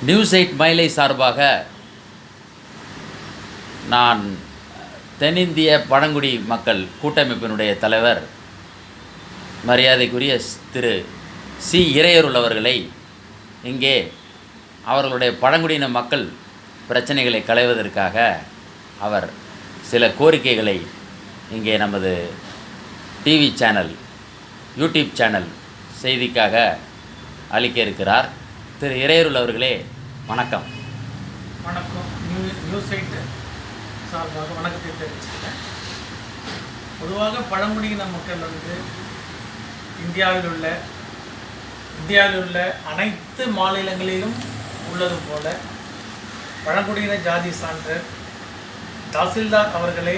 News 8 மயிலை சார்பாக நான் தென்னிந்திய பழங்குடி மக்கள் கூட்டமைப்பினுடைய தலைவர் மரியாதைக்குரிய திரு சி இறையருள் அவர்களை இங்கே அவர்களுடைய பழங்குடியின மக்கள் பிரச்சனைகளை களைவதற்காக அவர் சில கோரிக்கைகளை இங்கே நமது டிவி சேனல் யூடியூப் சேனல் செய்திக்காக அளிக்க இருக்கிறார். திரு இறையருள் அவர்களே வணக்கம். வணக்கம். நியூஸ் 8 சார்பாக வணக்கத்தை தெரிவிச்சுக்கிறேன். பொதுவாக பழங்குடியின மக்கள் இந்தியாவில் உள்ள அனைத்து மாநிலங்களிலும் உள்ளது போல பழங்குடியின ஜாதி சான்று தாசில்தார் அவர்களே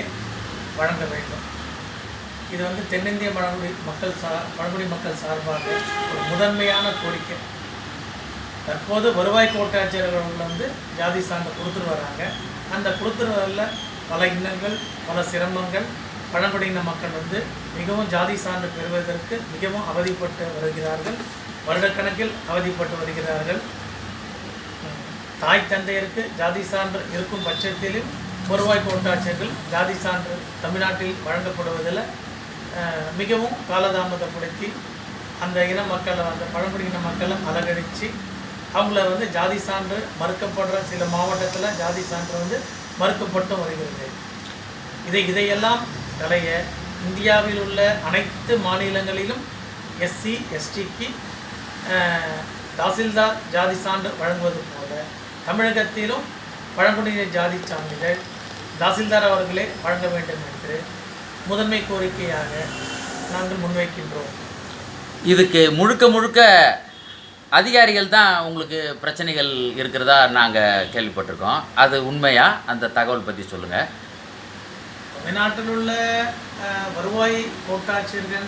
வழங்க வேண்டும். இது தென்னிந்திய பழங்குடி மக்கள் சார்பாக ஒரு முதன்மையான கோரிக்கை. தற்போது வருவாய் கோட்டாட்சியர்கள் ஜாதி சான்று கொடுத்துட்டு வராங்க. அந்த கொடுத்துருவதில் பல இன்னல்கள், பல சிரமங்கள், பழங்குடியின மக்கள் மிகவும் ஜாதி சான்று பெறுவதற்கு மிகவும் அவதிப்பட்டு வருகிறார்கள். வருடக்கணக்கில் அவதிப்பட்டு வருகிறார்கள். தாய் தந்தையருக்கு ஜாதி சான்று இருக்கும் பட்சத்திலும் வருவாய் கோட்டாட்சியர்கள் ஜாதி சான்று தமிழ்நாட்டில் வழங்கப்படுவதில் மிகவும் காலதாமதப்படுத்தி அந்த இன மக்களை பழங்குடியின மக்களை அலங்கடித்து அவங்கள ஜாதி சான்று மறுக்கப்படுற சில மாவட்டத்தில் ஜாதி சான்று மறுக்கப்பட்டு வருகிறது. இதையெல்லாம் களைய இந்தியாவில் உள்ள அனைத்து மாநிலங்களிலும் எஸ்சி எஸ்டிக்கு தாசில்தார் ஜாதி சான்று வழங்குவது போல தமிழகத்திலும் பழங்குடியின ஜாதி சான்றிதழ் தாசில்தார் அவர்களே வழங்க வேண்டும் என்று முதன்மை கோரிக்கையாக நாங்கள் முன்வைக்கின்றோம். இதுக்கு முழுக்க அதிகாரிகள் தான் உங்களுக்கு பிரச்சனைகள் இருக்கிறதா நாங்கள் கேள்விப்பட்டிருக்கோம். அது உண்மையா? அந்த தகவல் பற்றி சொல்லுங்கள். தமிழ்நாட்டில் உள்ள வருவாய் கோட்டாட்சியர்கள்